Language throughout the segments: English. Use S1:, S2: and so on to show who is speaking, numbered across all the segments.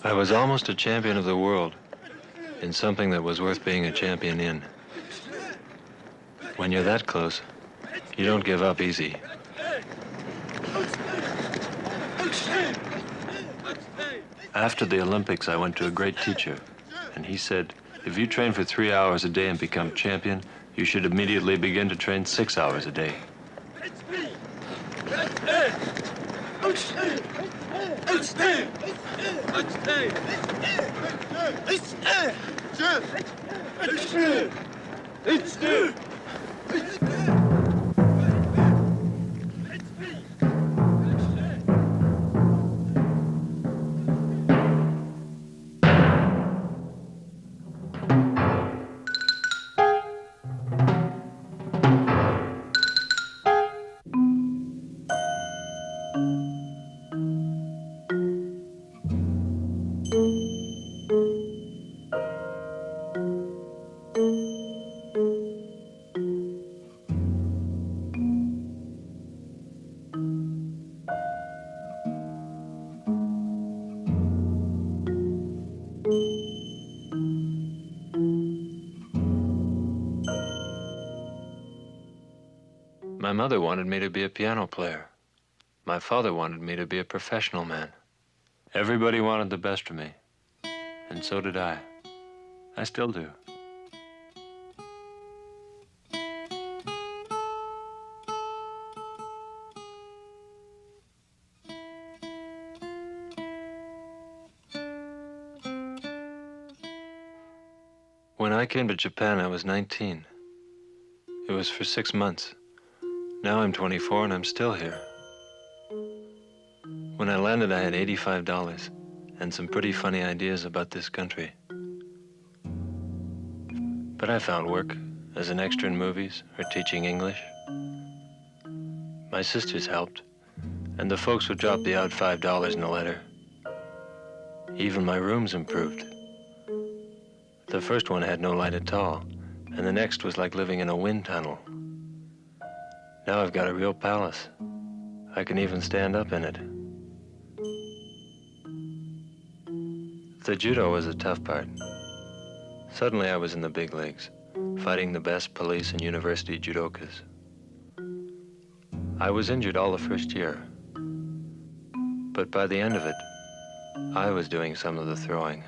S1: I was almost a champion of the world in something that was worth being a champion in. When you're that close, you don't give up easy. After the Olympics, I went to a great teacher, and he said, if you train for 3 hours a day and become champion, you should immediately begin to train 6 hours a day. My mother wanted me to be a piano player. My father wanted me to be a professional man. Everybody wanted the best of me, and so did I. I still do. When I came to Japan, I was 19. It was for 6 months. Now I'm 24 and I'm still here. When I landed, I had $85 and some pretty funny ideas about this country. But I found work as an extra in movies or teaching English. My sisters helped, and the folks would drop the odd $5 in a letter. Even my rooms improved. The first one had no light at all, and the next was like living in a wind tunnel. Now I've got a real palace. I can even stand up in it. The judo was a tough part. Suddenly I was in the big leagues, fighting the best police and university judokas. I was injured all the first year, but by the end of it, I was doing some of the throwing.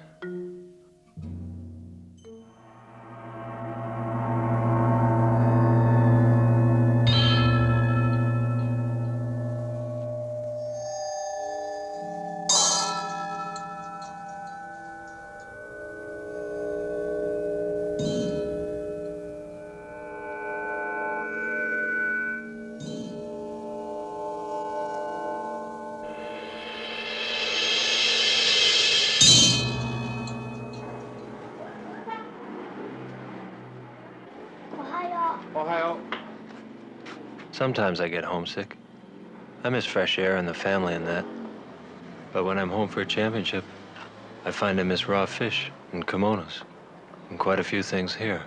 S1: Sometimes I get homesick. I miss fresh air and the family and that. But when I'm home for a championship, I find I miss raw fish and kimonos and quite a few things here.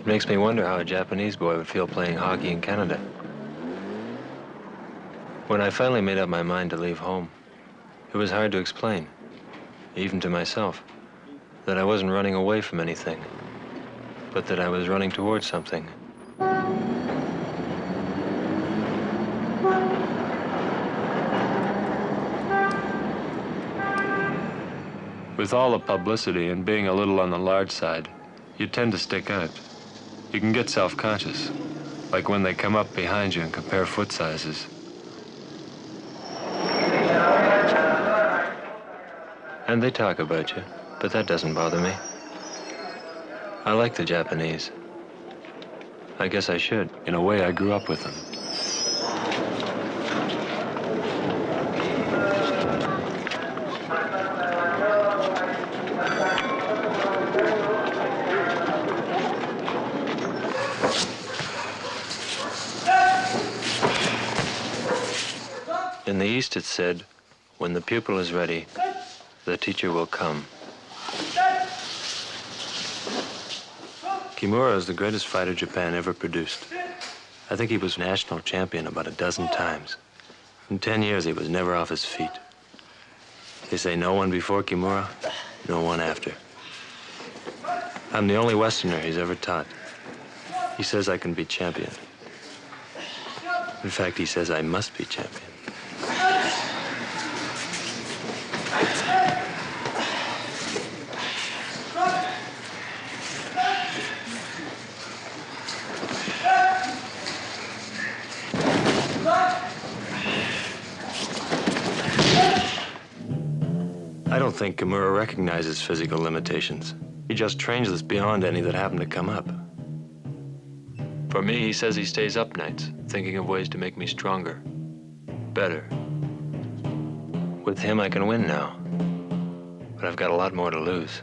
S1: It makes me wonder how a Japanese boy would feel playing hockey in Canada. When I finally made up my mind to leave home, it was hard to explain, even to myself, that I wasn't running away from anything, but that I was running towards something. With all the publicity and being a little on the large side, you tend to stick out. You can get self-conscious, like when they come up behind you and compare foot sizes. And they talk about you, but that doesn't bother me. I like the Japanese. I guess I should. In a way, I grew up with them. In the East it said, when the pupil is ready, the teacher will come. Kimura is the greatest fighter Japan ever produced. I think he was national champion about a dozen times. In 10 years, he was never off his feet. They say no one before Kimura, no one after. I'm the only Westerner he's ever taught. He says I can be champion. In fact, he says I must be champion. I don't think Kimura recognizes physical limitations. He just trains us beyond any that happen to come up. For me, he says he stays up nights, thinking of ways to make me stronger, better. With him, I can win now, but I've got a lot more to lose.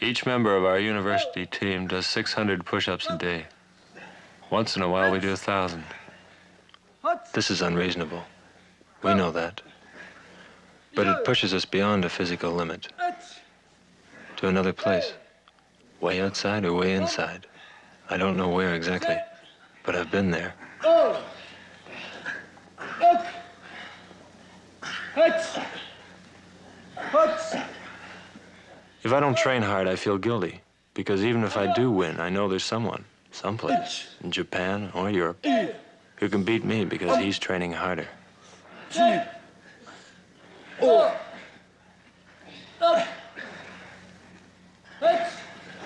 S1: Each member of our university team does 600 push-ups a day. Once in a while, we do 1,000. This is unreasonable. We know that. But it pushes us beyond a physical limit. To another place. Way outside or way inside. I don't know where exactly, but I've been there. If I don't train hard, I feel guilty. Because even if I do win, I know there's someone, someplace, in Japan or Europe, who can beat me because he's training harder.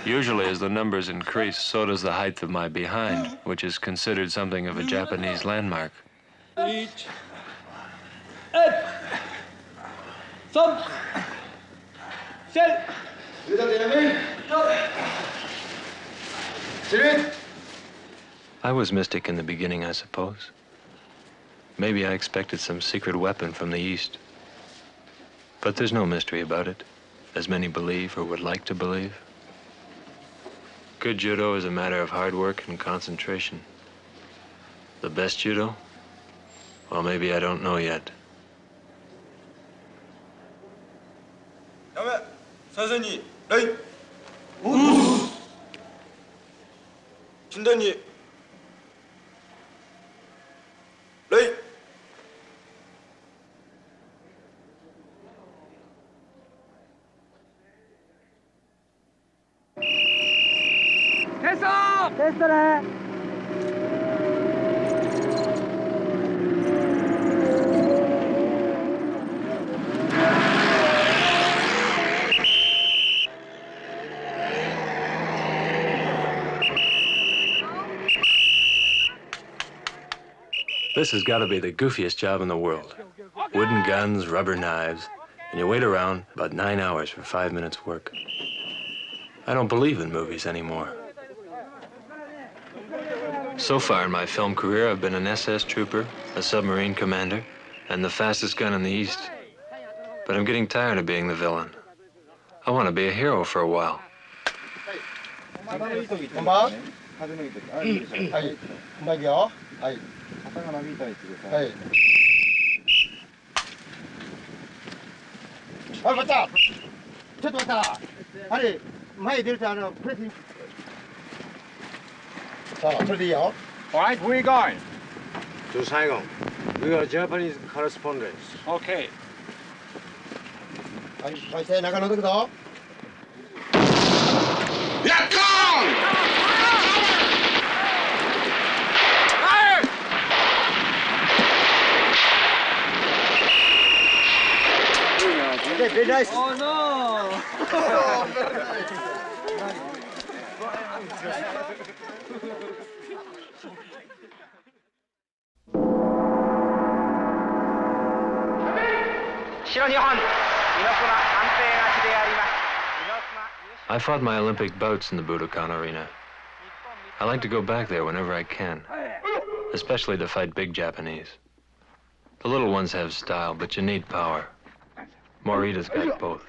S1: Usually, as the numbers increase, so does the height of my behind, which is considered something of a Japanese landmark. I was mystic in the beginning, I suppose. Maybe I expected some secret weapon from the East. But there's no mystery about it, as many believe or would like to believe. Good judo is a matter of hard work and concentration. The best judo? Well, maybe I don't know yet.
S2: 선생님, 레이. 진단이. 레이.
S3: 됐어! 됐어래.
S1: This has got to be the goofiest job in the world. Wooden guns, rubber knives, and you wait around about 9 hours for 5 minutes work. I don't believe in movies anymore. So far in my film career, I've been an SS trooper, a submarine commander, and the fastest gun in the East. But I'm getting tired of being the villain. I want to be a hero for a while.
S3: All right, where are you going?
S4: To Saigon. We are Japanese correspondents.
S3: Okay.
S4: Okay, very nice.
S3: Oh no!
S1: I fought my Olympic bouts in the Budokan arena. I like to go back there whenever I can, especially to fight big Japanese. The little ones have style, but you need power. Morita's got both.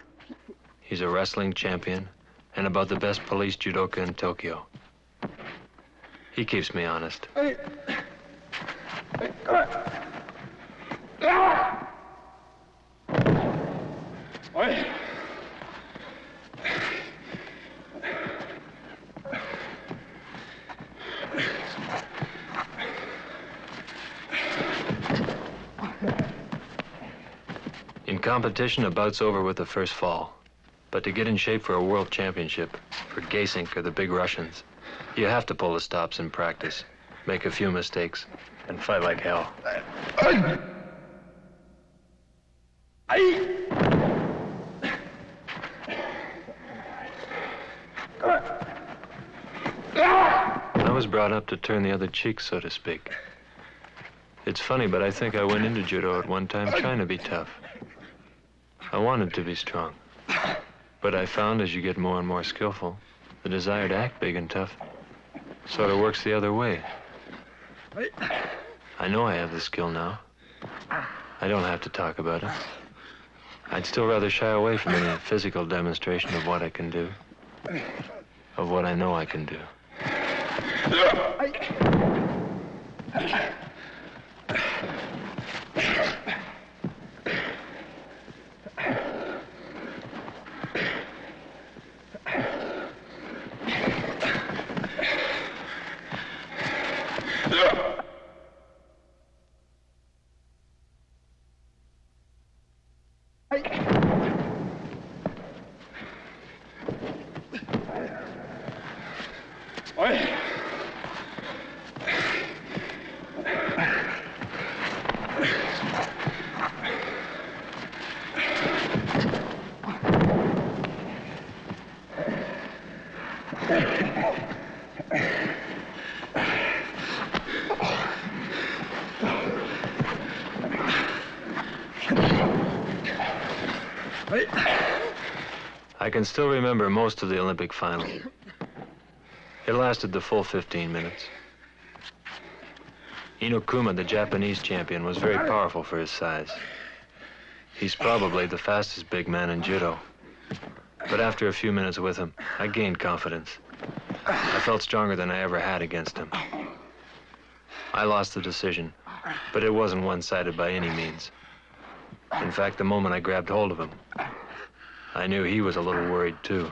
S1: He's a wrestling champion and about the best police judoka in Tokyo. He keeps me honest. In competition, a bout's over with the first fall. But to get in shape for a world championship, for Gasink or the big Russians, you have to pull the stops in practice, make a few mistakes, and fight like hell. I was brought up to turn the other cheek, so to speak. It's funny, but I think I went into judo at one time trying to be tough. I wanted to be strong. But I found as you get more and more skillful, the desire to act big and tough sort of works the other way. I know I have the skill now. I don't have to talk about it. I'd still rather shy away from any physical demonstration of what I can do, of what I know I can do. I can still remember most of the Olympic final. It lasted the full 15 minutes. Inokuma, the Japanese champion, was very powerful for his size. He's probably the fastest big man in judo. But after a few minutes with him, I gained confidence. I felt stronger than I ever had against him. I lost the decision, but it wasn't one-sided by any means. In fact, the moment I grabbed hold of him, I knew he was a little worried, too.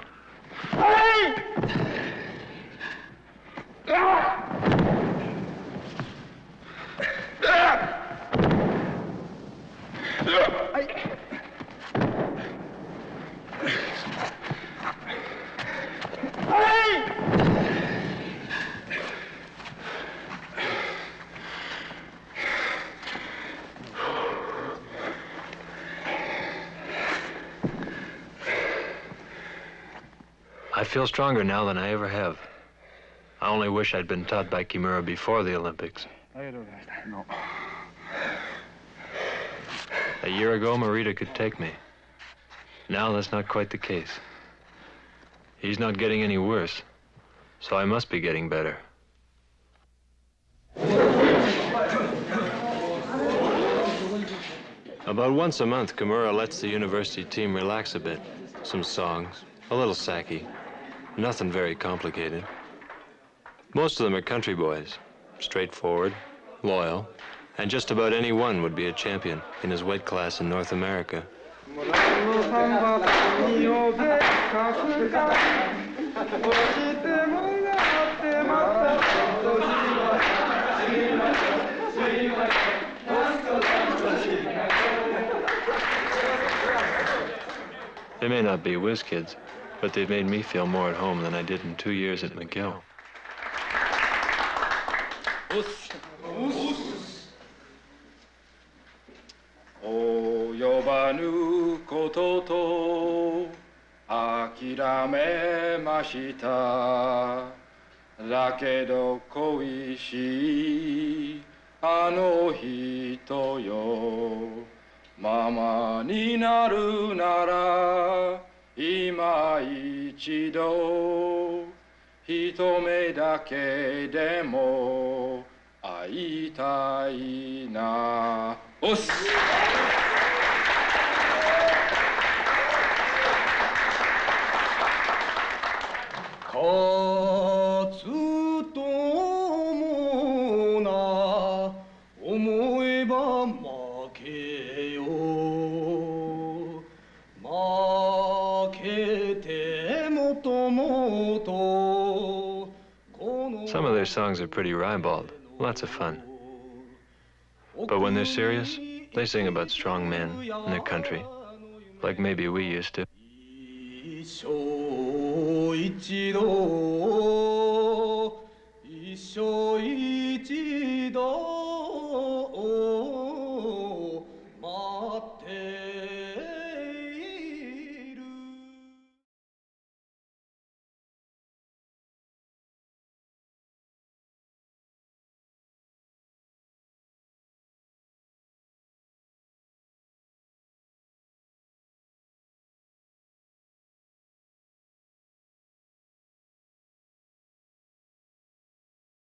S1: I feel stronger now than I ever have. I only wish I'd been taught by Kimura before the Olympics. A year ago, Morita could take me. Now that's not quite the case. He's not getting any worse, so I must be getting better. About once a month, Kimura lets the university team relax a bit. Some songs, a little sake. Nothing very complicated. Most of them are country boys, straightforward, loyal, and just about any one would be a champion in his weight class in North America. They may not be whiz kids, but they've made me feel more at home than I did in 2 years at McGill.
S2: Mama ni naru nara ima ichido hitome dake demo aitai na. Os!
S1: Some of their songs are pretty ribald, lots of fun. But when they're serious, they sing about strong men and their country, like maybe we used to.